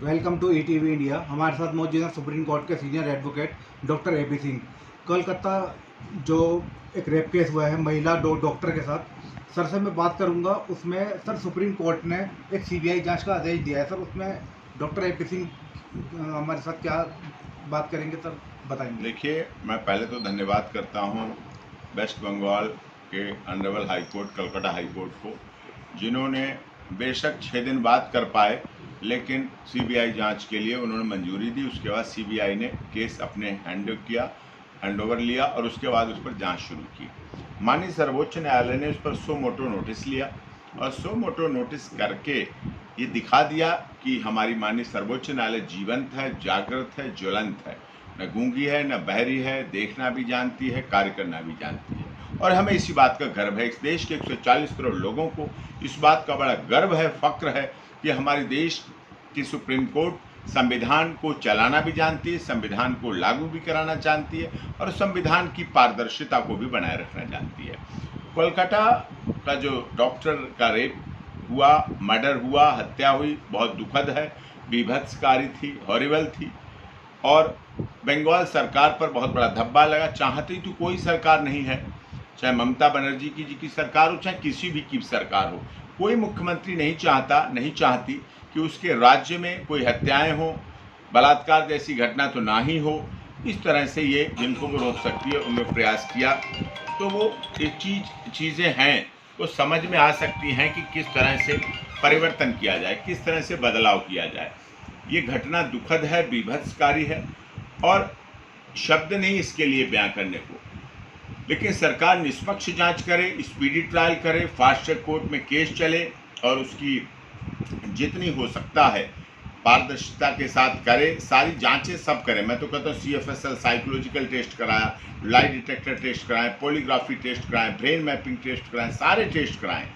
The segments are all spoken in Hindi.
Welcome to ETV India. हमारे साथ मौजूद हैं सुप्रीम कोर्ट के senior advocate doctor AP Singh. Kolkata जो एक रेप केस हुआ है महिला डॉक्टर के साथ, सर से मैं बात करूंगा उसमें। सर, सुप्रीम कोर्ट ने एक सीबीआई जांच का आदेश दिया है सर, उसमें डॉक्टर एपी सिंह हमारे साथ क्या बात करेंगे सर, बताएंगे? देखिए, मैं पहले तो धन्यवाद करता हूँ वेस्ट बंगाल के honourable high court, Calcutta high court को, जिन्होंने बेशक 6 दिन बाद कर पाए, लेकिन सीबीआई जांच के लिए उन्होंने मंजूरी दी। उसके बाद सीबीआई ने केस अपने हैंडओवर लिया और उसके बाद उस पर जांच शुरू की। माननीय सर्वोच्च न्यायालय ने उस पर सो मोटो नोटिस लिया और सो मोटो नोटिस करके ये दिखा दिया कि हमारी माननीय सर्वोच्च न्यायालय जीवंत है, जागृत है, ज्वलंत है, न गूंगी है, न बहरी है, देखना भी जानती है, कार्य करना भी जानती है। और हमें इसी बात का गर्व है। इस देश के 140 करोड़ लोगों को इस बात का बड़ा गर्व है, फक्र है कि हमारे देश की सुप्रीम कोर्ट संविधान को चलाना भी जानती है, संविधान को लागू भी कराना जानती है और संविधान की पारदर्शिता को भी बनाए रखना जानती है। कोलकाता का जो डॉक्टर का रेप हुआ, मर्डर हुआ, हत्या हुई, बहुत दुखद है, बीभत्सकारी थी, हॉरिबल थी और बंगाल सरकार पर बहुत बड़ा धब्बा लगा। चाहती तो कोई सरकार नहीं है, चाहे ममता बनर्जी जी की सरकार हो, चाहे किसी भी की सरकार हो, कोई मुख्यमंत्री नहीं चाहती कि उसके राज्य में कोई हत्याएं हो, बलात्कार जैसी घटना तो ना ही हो। इस तरह से ये जिनको वो रोक सकती है उन्होंने प्रयास किया। तो वो एक चीज़ें हैं, वो समझ में आ सकती हैं कि किस तरह से परिवर्तन किया जाए, किस तरह से बदलाव किया जाए। ये घटना दुखद है, बीभत्सकारी है और शब्द नहीं इसके लिए बयां करने को। लेकिन सरकार निष्पक्ष जांच करे, स्पीडी ट्रायल करे, फास्ट ट्रैक कोर्ट में केस चले और उसकी जितनी हो सकता है पारदर्शिता के साथ करे, सारी जांचें सब करें। मैं तो कहता हूँ CFSL साइकोलॉजिकल टेस्ट कराया, लाई डिटेक्टर टेस्ट कराएं, पॉलीग्राफी टेस्ट कराएं, ब्रेन मैपिंग टेस्ट कराएं, सारे टेस्ट कराएं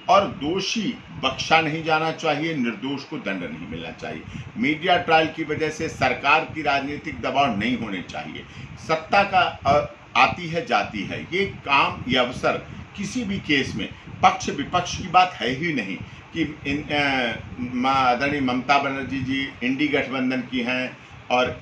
और दोषी बख्शा नहीं जाना चाहिए, निर्दोष को दंड नहीं मिलना चाहिए। मीडिया ट्रायल की वजह से सरकार की राजनीतिक दबाव नहीं होने चाहिए। सत्ता का आती है जाती है, ये काम, ये अवसर किसी भी केस में पक्ष विपक्ष की बात है ही नहीं कि आदरणीय ममता बनर्जी जी इंडी गठबंधन की हैं और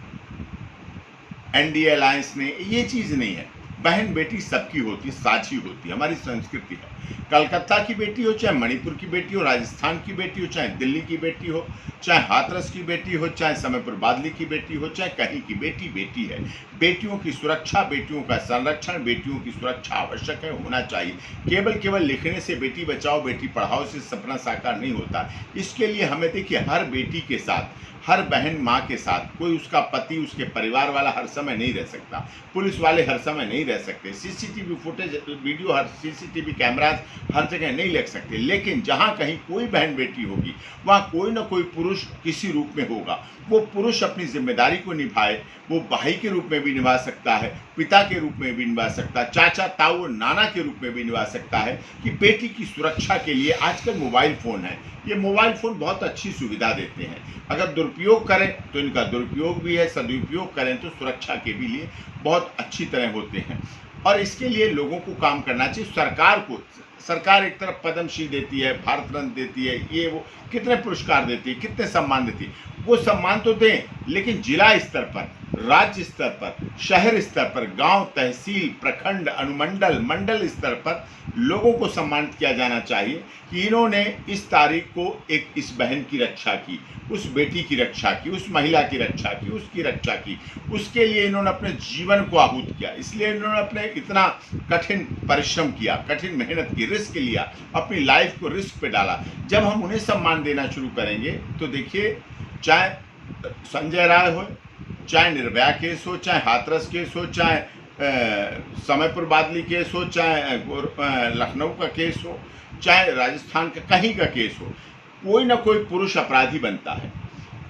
NDA अलायंस ने, ये चीज़ नहीं है। बहन बेटी सबकी होती, साझी होती, हमारी संस्कृति है। कलकत्ता की बेटी हो, चाहे मणिपुर की बेटी हो, राजस्थान की बेटी हो, चाहे दिल्ली की बेटी हो, चाहे हाथरस की बेटी हो, चाहे समयपुर बादली की बेटी हो, चाहे कहीं की बेटी बेटी है। बेटियों की सुरक्षा, बेटियों का संरक्षण, बेटियों की सुरक्षा आवश्यक है, होना चाहिए। केवल लिखने से बेटी बचाओ बेटी पढ़ाओ से सपना साकार नहीं होता। इसके लिए हमें देखिए, हर बेटी के साथ, हर बहन माँ के साथ, कोई उसका पति, उसके परिवार वाला हर समय नहीं रह सकता, पुलिस वाले हर समय नहीं रह सकते, CCTV फुटेज, वीडियो, हर CCTV कैमराज हर जगह नहीं लग सकते। लेकिन जहाँ कहीं कोई बहन बेटी होगी, वहाँ कोई ना कोई पुरुष किसी रूप में होगा। वो पुरुष अपनी जिम्मेदारी को निभाए, वो भाई के रूप में भी निभा सकता है, पिता के रूप में भी निभा सकता है, चाचा ताऊ और नाना के रूप में भी निभा सकता है कि बेटी की सुरक्षा के लिए आजकल मोबाइल फ़ोन है। ये मोबाइल फ़ोन बहुत अच्छी सुविधा देते हैं। अगर दुरुपयोग करें तो इनका दुरुपयोग भी है, सदुपयोग करें तो सुरक्षा के भी लिए बहुत अच्छी तरह होते हैं। और इसके लिए लोगों को काम करना चाहिए। सरकार एक तरफ पद्मश्री देती है, भारत रत्न देती है, ये वो कितने पुरस्कार देती है, कितने सम्मान देती है। वो सम्मान तो दें, लेकिन जिला स्तर पर, राज्य स्तर पर, शहर स्तर पर, गांव, तहसील, प्रखंड, अनुमंडल, मंडल स्तर पर लोगों को सम्मानित किया जाना चाहिए कि इन्होंने इस तारीख को इस बहन की रक्षा की, उस बेटी की रक्षा की, उस महिला की रक्षा की, उसकी रक्षा की, उसके लिए इन्होंने अपने जीवन को आहूत किया। इसलिए इन्होंने अपने इतना कठिन परिश्रम किया, कठिन मेहनत की, रिस्क लिया, अपनी लाइफ को रिस्क पे डाला। जब हम उन्हें सम्मान देना शुरू करेंगे तो देखिए, चाहे संजय राय हो, चाहे निर्भया केस हो, चाहे हाथरस केस हो, चाहे समयपुर बादली केस हो, चाहे लखनऊ का केस हो, चाहे राजस्थान का कहीं का केस हो, कोई ना कोई पुरुष अपराधी बनता है।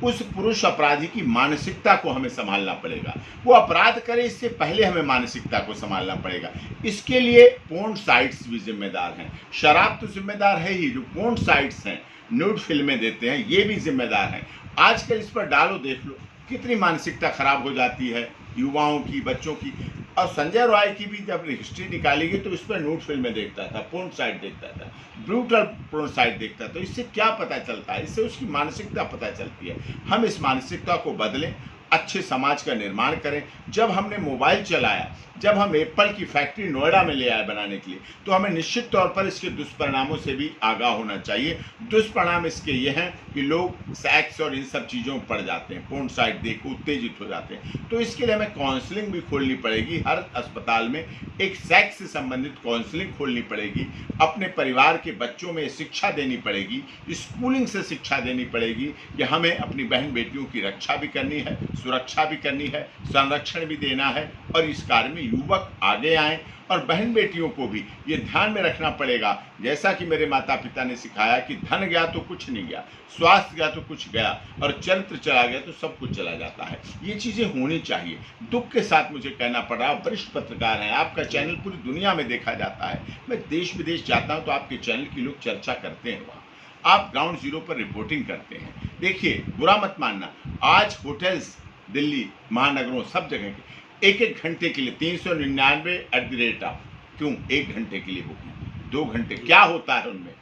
उस पुरुष अपराधी की मानसिकता को हमें संभालना पड़ेगा। वो अपराध करे इससे पहले हमें मानसिकता को संभालना पड़ेगा। इसके लिए पोर्न साइट्स भी जिम्मेदार हैं। शराब तो जिम्मेदार है ही, जो पोर्न साइट्स हैं, न्यूड फिल्में देते हैं, ये भी जिम्मेदार हैं। आजकल इस पर डालो, देख लो, कितनी मानसिकता खराब हो जाती है युवाओं की, बच्चों की। और संजय रॉय की भी जब हिस्ट्री निकाली गई तो इस पर नूड फिल्में देखता था, पोर्न साइट देखता था, ब्रूटल पोर्न साइट देखता था। तो इससे क्या पता चलता है? इससे उसकी मानसिकता पता चलती है। हम इस मानसिकता को बदलें, अच्छे समाज का निर्माण करें। जब हमने मोबाइल चलाया, जब हम एप्पल की फैक्ट्री नोएडा में ले आए बनाने के लिए, तो हमें निश्चित तौर पर इसके दुष्परिणामों से भी आगाह होना चाहिए। दुष्परिणाम इसके ये हैं कि लोग सेक्स और इन सब चीज़ों में पड़ जाते हैं, पोर्न साइट देख उत्तेजित हो जाते हैं। तो इसके लिए हमें काउंसलिंग भी खोलनी पड़ेगी। हर अस्पताल में एक सेक्स से संबंधित काउंसलिंग खोलनी पड़ेगी। अपने परिवार के बच्चों में शिक्षा देनी पड़ेगी, स्कूलिंग से शिक्षा देनी पड़ेगी कि हमें अपनी बहन बेटियों की रक्षा भी करनी है, सुरक्षा भी करनी है, संरक्षण भी देना है। और इस कार्य में युवक आगे आएं और बहन बेटियों को भी ये ध्यान में रखना पड़ेगा, जैसा कि मेरे माता पिता ने सिखाया कि धन गया तो कुछ नहीं गया, स्वास्थ्य गया तो कुछ गया, और चरित्र चला गया तो सब कुछ चला जाता है। ये चीज़ें होनी चाहिए। दुख के साथ मुझे कहना पड़ रहा है, वरिष्ठ पत्रकार हैं, आपका चैनल पूरी दुनिया में देखा जाता है। मैं देश विदेश जाता हूँ तो आपके चैनल की लोग चर्चा करते हैं, वहाँ आप ग्राउंड जीरो पर रिपोर्टिंग करते हैं। देखिए, बुरा मत मानना, आज होटल्स दिल्ली महानगरों सब जगह के एक एक घंटे के लिए 399 क्यों 1 घंटे के लिए बुकिंग, 2 घंटे क्या होता है उनमें?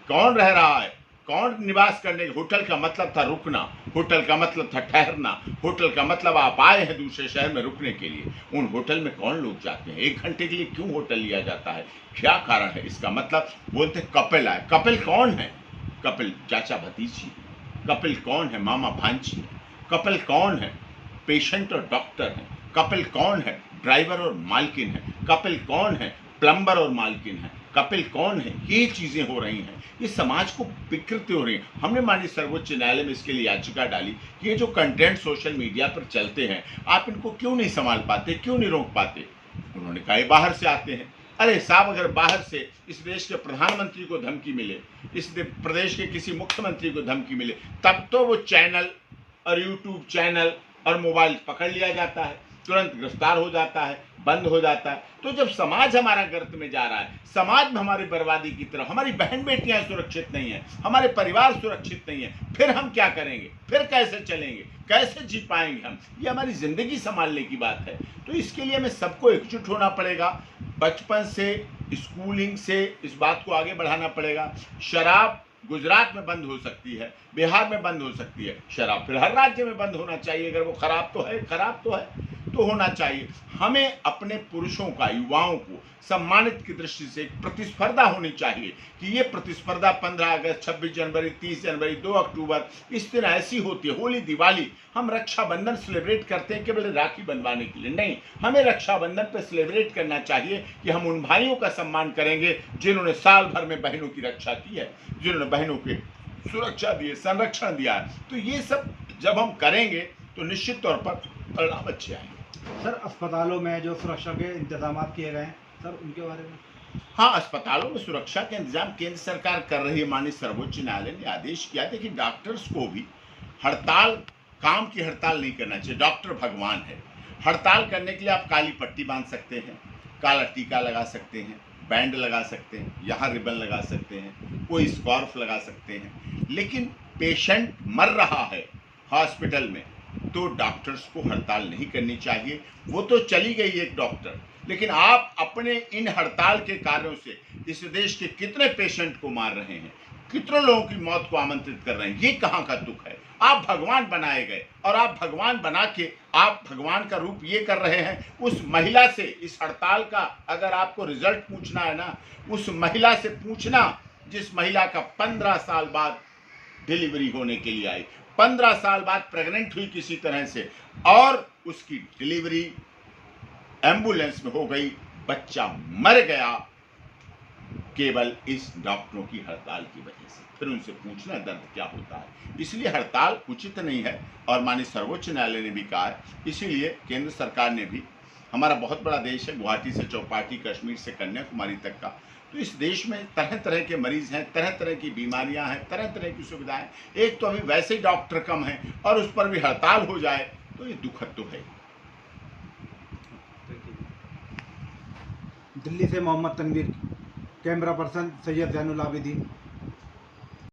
कौन रह रहा है? कौन निवास करने? होटल का मतलब था रुकना, होटल का मतलब था ठहरना, होटल का मतलब आप आए हैं दूसरे शहर में रुकने के लिए। उन होटल में कौन लोग जाते हैं? 1 घंटे के लिए क्यों होटल लिया जाता है? क्या कारण है इसका? मतलब बोलते कपिल आए। कपिल कौन है? कपिल चाचा भतीजी। कपिल कौन है? मामा भांजी। कपिल कौन है? पेशेंट और डॉक्टर है। कपिल कौन है? ड्राइवर और मालकिन है। कपिल कौन है? प्लम्बर और मालकिन है। कपिल कौन है? ये चीजें हो रही हैं, ये समाज को विकृति हो रही है। हमने माननीय सर्वोच्च न्यायालय में इसके लिए याचिका डाली कि ये जो कंटेंट सोशल मीडिया पर चलते हैं, आप इनको क्यों नहीं संभाल पाते, क्यों नहीं रोक पाते? उन्होंने कहा बाहर से आते हैं। अरे साहब, अगर बाहर से इस देश के प्रधानमंत्री को धमकी मिले, इस प्रदेश के किसी मुख्यमंत्री को धमकी मिले, तब तो वो चैनल और यूट्यूब चैनल और मोबाइल पकड़ लिया जाता है, तुरंत गिरफ्तार हो जाता है, बंद हो जाता है। तो जब समाज हमारा गर्त में जा रहा है, समाज में हमारी बर्बादी की तरफ, हमारी बहन बेटियां सुरक्षित नहीं है, हमारे परिवार सुरक्षित नहीं है, फिर हम क्या करेंगे? फिर कैसे चलेंगे? कैसे जी पाएंगे हम? ये हमारी जिंदगी संभालने की बात है। तो इसके लिए हमें सबको एकजुट होना पड़ेगा, बचपन से स्कूलिंग से इस बात को आगे बढ़ाना पड़ेगा। शराब गुजरात में बंद हो सकती है, बिहार में बंद हो सकती है, शराब फिर हर राज्य में बंद होना चाहिए। अगर वो खराब तो है तो होना चाहिए। हमें अपने पुरुषों का, युवाओं को सम्मानित की दृष्टि से एक प्रतिस्पर्धा होनी चाहिए कि ये प्रतिस्पर्धा 15 अगस्त, 26 जनवरी, 30 जनवरी, 2 अक्टूबर इस दिन ऐसी होती है। होली, दिवाली, हम रक्षाबंधन सेलिब्रेट करते हैं केवल राखी बंधवाने के लिए नहीं, हमें रक्षाबंधन पर सेलिब्रेट करना चाहिए कि हम उन भाइयों का सम्मान करेंगे जिन्होंने साल भर में बहनों की रक्षा की है, जिन्होंने बहनों की सुरक्षा दी है, संरक्षण दिया है। तो ये सब जब हम करेंगे तो निश्चित तौर पर परिणाम अच्छे आएंगे। सर, अस्पतालों में जो सुरक्षा के इंतजाम किए गए हैं सर, उनके बारे में? हाँ, अस्पतालों में सुरक्षा के इंतजाम केंद्र सरकार कर रही है। माननीय सर्वोच्च न्यायालय ने आदेश किया था कि डॉक्टर्स को भी हड़ताल, काम की हड़ताल नहीं करना चाहिए। डॉक्टर भगवान है। हड़ताल करने के लिए आप काली पट्टी बांध सकते हैं, काला टीका लगा सकते हैं, बैंड लगा सकते हैं, यहाँ रिबन लगा सकते हैं, कोई स्कार्फ लगा सकते हैं, लेकिन पेशेंट मर रहा है हॉस्पिटल में तो डॉक्टर्स को हड़ताल नहीं करनी चाहिए। वो तो चली गई एक डॉक्टर, लेकिन आप अपने इन हड़ताल के कार्यों से इस देश के कितने पेशेंट को मार रहे हैं, कितने लोगों की मौत को आमंत्रित कर रहे हैं। ये कहाँ का दुख है? आप भगवान बनाए गए और आप भगवान बना के आप भगवान का रूप ये कर रहे हैं। उस महिला से इस हड़ताल का अगर आपको रिजल्ट पूछना है ना, उस महिला से पूछना जिस महिला का 15 साल बाद डिलीवरी होने के लिए आई, 15 साल बाद प्रेग्नेंट हुई किसी तरह से, और उसकी डिलीवरी एम्बुलेंस में हो गई, बच्चा मर गया केवल इस डॉक्टरों की हड़ताल की वजह से। फिर उनसे पूछना दर्द क्या होता है। इसलिए हड़ताल उचित नहीं है और माननीय सर्वोच्च न्यायालय ने भी कहा है। इसीलिए केंद्र सरकार ने भी, हमारा बहुत बड़ा देश है, गुवाहाटी से चौपाटी, कश्मीर से कन्याकुमारी तक का, तो इस देश में तरह तरह के मरीज हैं, तरह तरह की बीमारियां हैं, तरह तरह की सुविधाएं। एक तो अभी वैसे ही डॉक्टर कम हैं और उस पर भी हड़ताल हो जाए तो ये दुखद तो है। दिल्ली से मोहम्मद तनवीर, कैमरा पर्सन सैयद जैनुल आबिदीन।